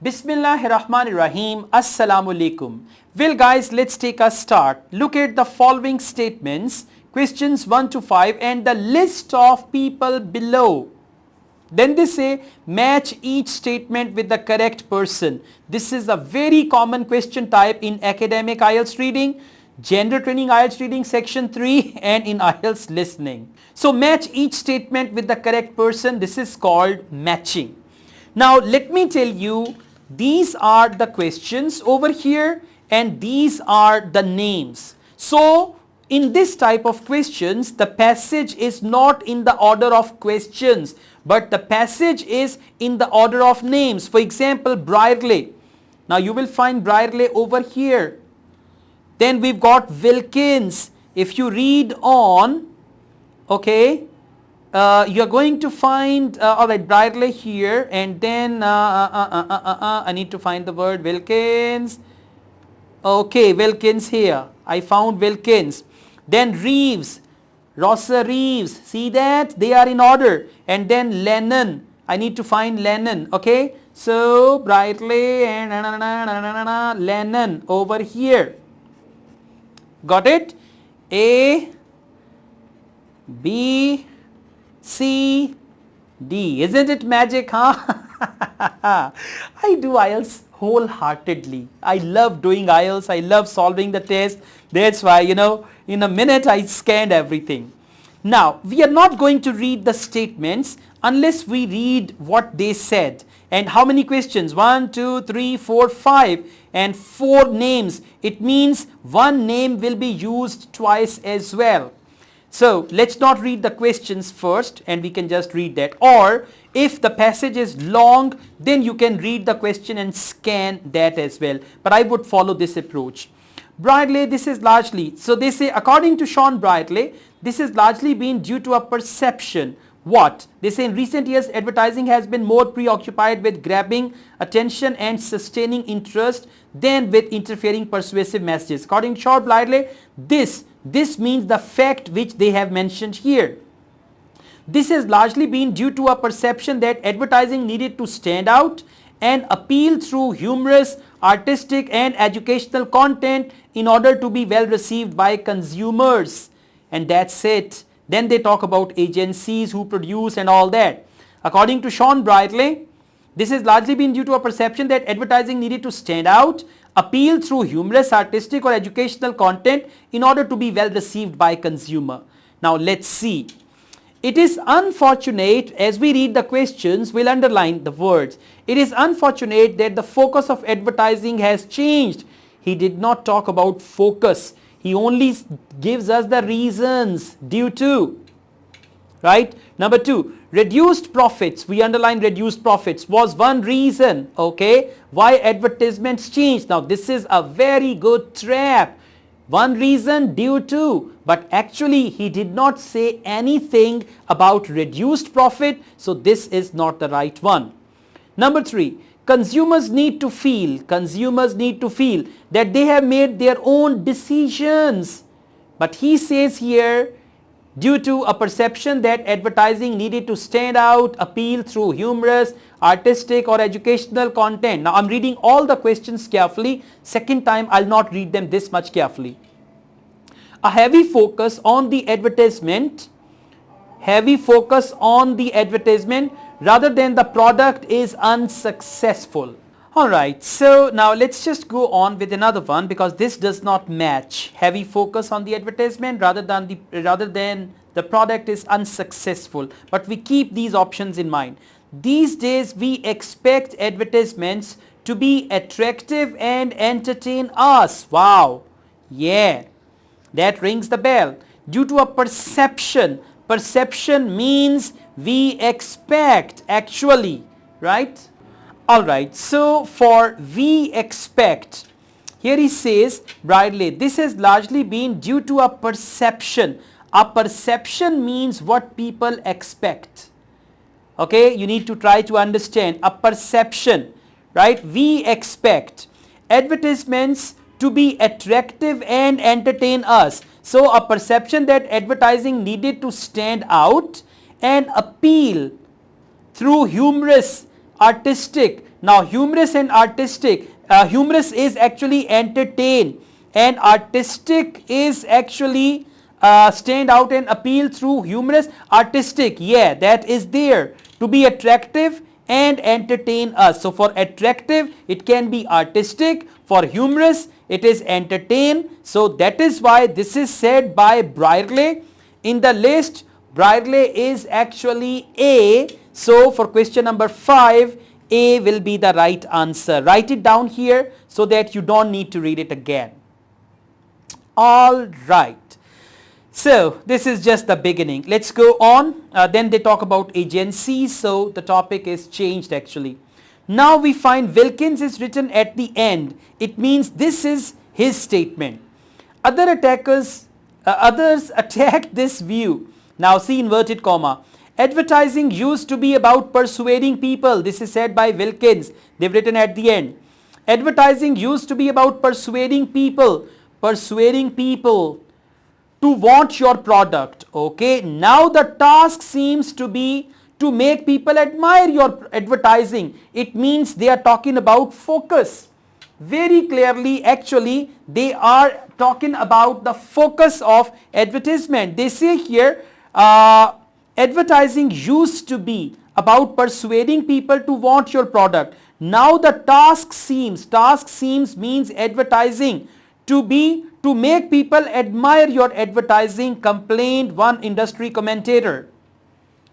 Bismillahirrahmanirrahim. Assalamu alaikum. Well guys, let's take a start. Look at the following statements, questions 1 to 5 and the list of people below. Then they say match each statement with the correct person. This is a very common question type in academic IELTS reading, general training IELTS reading section 3 and in IELTS listening. So match each statement with the correct person. This is called matching. Now let me tell you, these are the questions over here and these are the names. So in this type of questions, the passage is not in the order of questions, but the passage is in the order of names. For example, Brierley. Now you will find Brierley over here. Then we've got Wilkins. If you read on, okay, you're going to find, alright, Brierley here, and then I need to find the word Wilkins. Okay, Wilkins here. I found Wilkins. Then Reeves, Rosser Reeves. See that? They are in order. And then Lennon. I need to find Lennon. Okay. So Brierley and Lennon over here. Got it? A, B, C, D. Isn't it magic, huh? I do IELTS wholeheartedly. I love doing IELTS. I love solving the test. That's why, in a minute I scanned everything. Now, we are not going to read the statements unless we read what they said. And how many questions? 1, 2, 3, 4, 5 and 4 names. It means one name will be used twice as well. So let's not read the questions first and we can just read that. Or if the passage is long, then you can read the question and scan that as well. But I would follow this approach. Brierley, this is largely, so they say according to Sean Brierley, this has largely been due to a perception. What? They say in recent years advertising has been more preoccupied with grabbing attention and sustaining interest than with interfering persuasive messages. According to Sean Brierley, this means the fact which they have mentioned here. This has largely been due to a perception that advertising needed to stand out and appeal through humorous, artistic and educational content in order to be well received by consumers. And that's it. Then they talk about agencies who produce and all that. According to Sean Brierley, this has largely been due to a perception that advertising needed to stand out, appeal through humorous, artistic or educational content in order to be well received by consumer. Now let's see. It is unfortunate, as we read the questions, we'll underline the words. It is unfortunate that the focus of advertising has changed. He did not talk about focus. He only gives us the reasons due to. Right? Number 2, reduced profits. We underline reduced profits was one reason, okay, why advertisements changed. Now this is a very good trap. One reason due to, but actually he did not say anything about reduced profit, so this is not the right one. Number 3, consumers need to feel that they have made their own decisions. But he says here, due to a perception that advertising needed to stand out, appeal through humorous, artistic or educational content. Now I'm reading all the questions carefully. Second time I'll not read them this much carefully. A heavy focus on the advertisement, rather than the product is unsuccessful. Alright, so now let's just go on with another one because this does not match. Heavy focus on the advertisement rather than the product is unsuccessful. But we keep these options in mind. These days we expect advertisements to be attractive and entertain us. Wow. Yeah. That rings the bell. Due to a perception. Perception means we expect actually, right? Alright, so for we expect, here he says, Brierley, this has largely been due to a perception. A perception means what people expect. Okay, you need to try to understand a perception, right? We expect advertisements to be attractive and entertain us. So a perception that advertising needed to stand out and appeal through humorous, artistic, Now humorous and artistic. Humorous is actually entertain, and artistic is actually stand out and appeal through. Humorous, artistic, yeah, that is there. To be attractive and entertain us. So for attractive it can be artistic, for humorous it is entertain. So that is why this is said by Brierley. In the list Brierley is actually A. So for question number 5, A will be the right answer. Write it down here so that you don't need to read it again. All right. So this is just the beginning. Let's go on. Then they talk about agencies. So the topic is changed actually. Now we find Wilkins is written at the end. It means this is his statement. Others attack this view. Now see inverted comma. Advertising used to be about persuading people. This is said by Wilkins. They've written at the end. Advertising used to be about persuading people to want your product. Okay, now the task seems to be to make people admire your advertising. It means they are talking about focus. Very clearly actually they are talking about the focus of advertisement. They say here advertising used to be about persuading people to want your product. Now the task seems means advertising to be to make people admire your advertising, complained one industry commentator.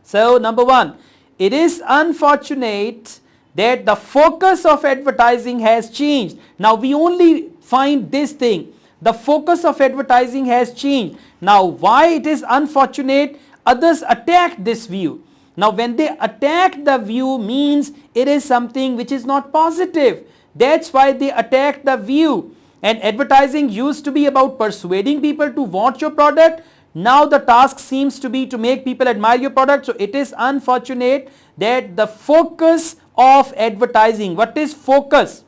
So number 1, it is unfortunate that the focus of advertising has changed. Now we only find this thing, the focus of advertising has changed. Now why it is unfortunate? Others attack this view. Now when they attack the view means it is something which is not positive. That's why they attack the view. And advertising used to be about persuading people to want your product. Now the task seems to be to make people admire your product. So it is unfortunate that the focus of advertising, what is focus?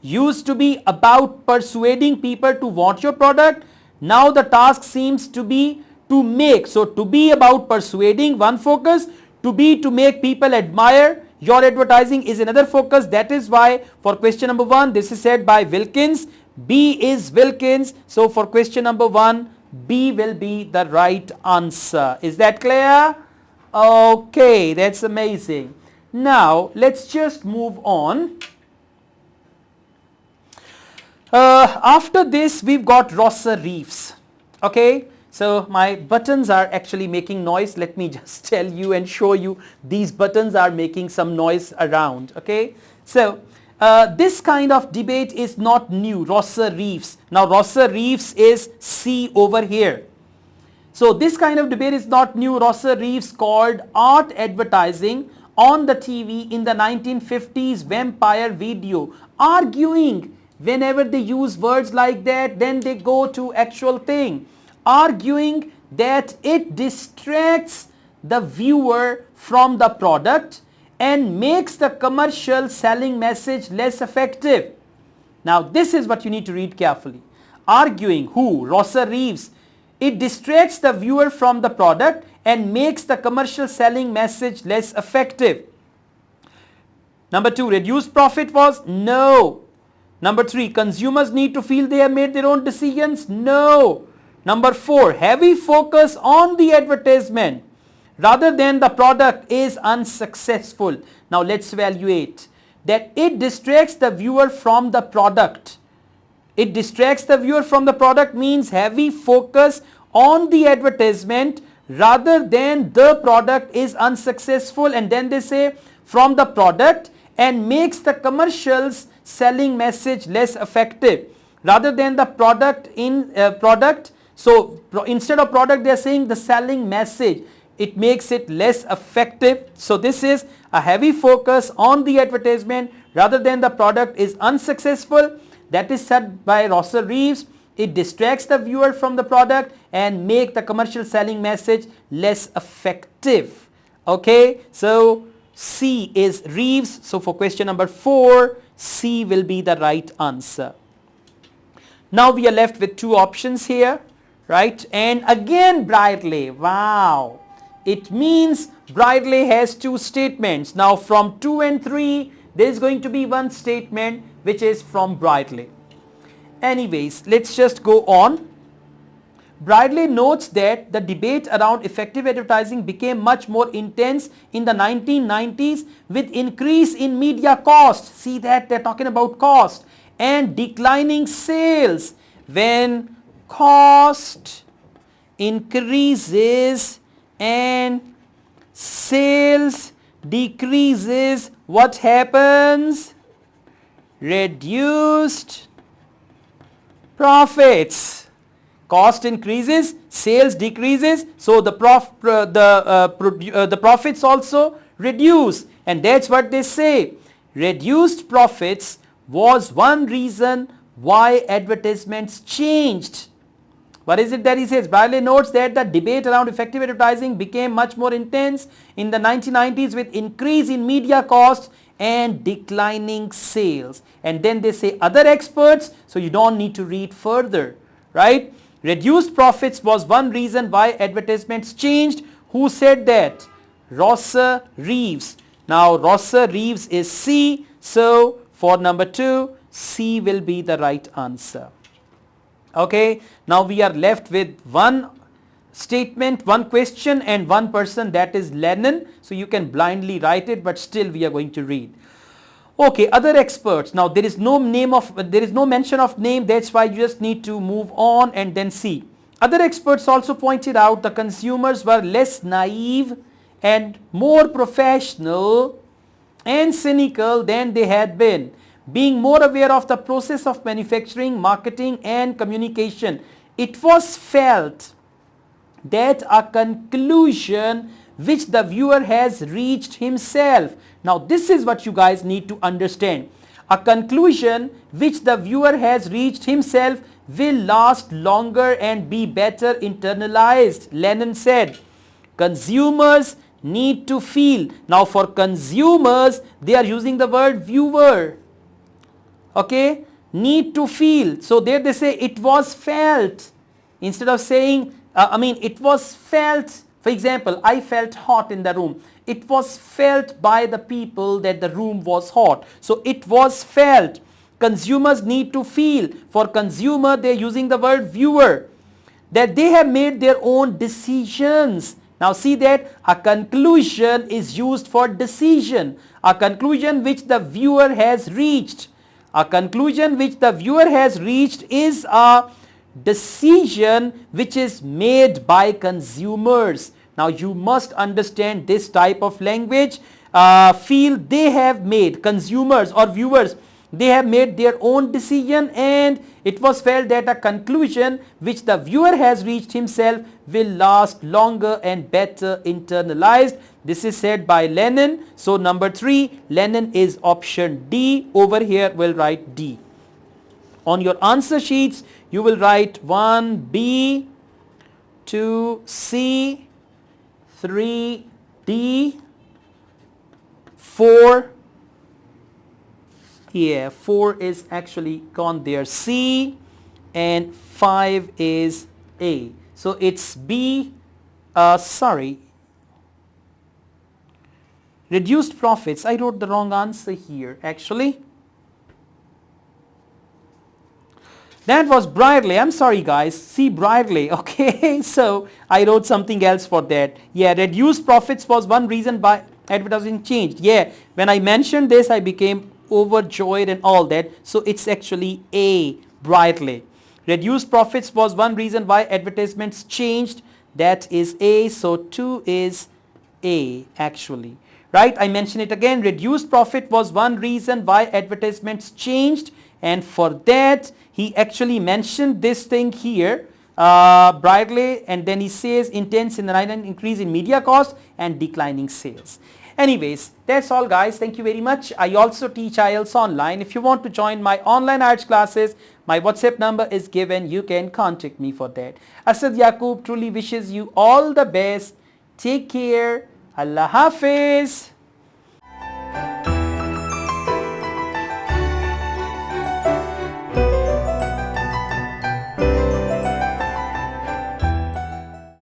Used to be about persuading people to want your product. Now the task seems to be to make. So to be about persuading, one focus. To be to make people admire your advertising is another focus. That is why for question number 1 this is said by Wilkins. B is Wilkins. So for question number 1, B will be the right answer. Is that clear? Okay, that's amazing. Now let's just move on. After this we've got Rosser Reeves. Okay, so my buttons are actually making noise. Let me just tell you and show you, these buttons are making some noise around. Okay, so this kind of debate is not new. Rosser Reeves. Now Rosser Reeves is C over here. So this kind of debate is not new. Rosser Reeves called art advertising on the TV in the 1950s vampire video, arguing whenever they use words like that, then they go to actual thing, arguing that it distracts the viewer from the product and makes the commercial selling message less effective. Now this is what you need to read carefully. Arguing, who? Rosser Reeves. It distracts the viewer from the product and makes the commercial selling message less effective. Number 2, reduced profit was? No. Number 3, consumers need to feel they have made their own decisions? No. Number 4, heavy focus on the advertisement rather than the product is unsuccessful. Now let's evaluate that it distracts the viewer from the product. It distracts the viewer from the product means heavy focus on the advertisement rather than the product is unsuccessful, and then they say from the product and makes the commercials selling message less effective rather than the product in product. So instead of product they are saying the selling message, it makes it less effective. So this is a heavy focus on the advertisement rather than the product is unsuccessful. That is said by Rosser Reeves. It distracts the viewer from the product and make the commercial selling message less effective. Okay, so C is Reeves. So for question number 4, C will be the right answer. Now we are left with 2 options here, right? And again Brierley. Wow. It means Brierley has 2 statements. Now from 2 and 3 there is going to be one statement which is from Bradley. Anyways, let's just go on. Bradley notes that the debate around effective advertising became much more intense in the 1990s with increase in media cost. See that they're talking about cost and declining sales. When cost increases and sales decreases, what happens? Reduced profits. Cost increases, sales decreases, so the profits also reduce, and that's what they say. Reduced profits was one reason why advertisements changed. What is it that he says? Bradley notes that the debate around effective advertising became much more intense in the 1990s with increase in media costs and declining sales. And then they say other experts, so you don't need to read further, right? Reduced profits was one reason why advertisements changed. Who said that? Rosser Reeves. Now Rosser Reeves is C, so for number 2, C will be the right answer. Okay, now we are left with one statement, one question and one person, that is Lennon. So you can blindly write it, but still we are going to read. Okay, other experts. Now there is no mention of name, that's why you just need to move on and then see. Other experts also pointed out the consumers were less naive and more professional and cynical than they had been, being more aware of the process of manufacturing, marketing and communication. It was felt that a conclusion which the viewer has reached himself. Now this is what you guys need to understand. A conclusion which the viewer has reached himself will last longer and be better internalized. Lennon said, consumers need to feel. Now for consumers, they are using the word viewer. Okay, need to feel. So there they say it was felt. Instead of saying, it was felt. For example, I felt hot in the room. It was felt by the people that the room was hot. So it was felt. Consumers need to feel. For consumer, they are using the word viewer. That they have made their own decisions. Now see that a conclusion is used for decision. A conclusion which the viewer has reached. A conclusion which the viewer has reached is a decision which is made by consumers. Now you must understand this type of language. Feel, they have made, consumers or viewers, they have made their own decision, and it was felt that a conclusion which the viewer has reached himself will last longer and better internalized. This is said by Lennon. So number 3, Lennon is option D. Over here we'll write D. On your answer sheets you will write 1B, 2C, 3D, 4, 4 is actually gone there, C, and 5 is A. So it's B, reduced profits. I wrote the wrong answer here actually. That was Bradley. I'm sorry guys. See, Bradley. Okay. So I wrote something else for that. Yeah, reduced profits was one reason why advertising changed. Yeah, when I mentioned this, I became overjoyed and all that. So it's actually A, Bradley. Reduced profits was one reason why advertisements changed. That is A. So 2 is A actually. Right? I mention it again. Reduced profit was one reason why advertisements changed. And for that, he actually mentioned this thing here, Bradley, and then he says intense in the increase in media cost and declining sales. Anyways, that's all guys. Thank you very much. I also teach IELTS online. If you want to join my online IELTS classes, my WhatsApp number is given. You can contact me for that. Asad Yaqub truly wishes you all the best. Take care. Allah Hafiz.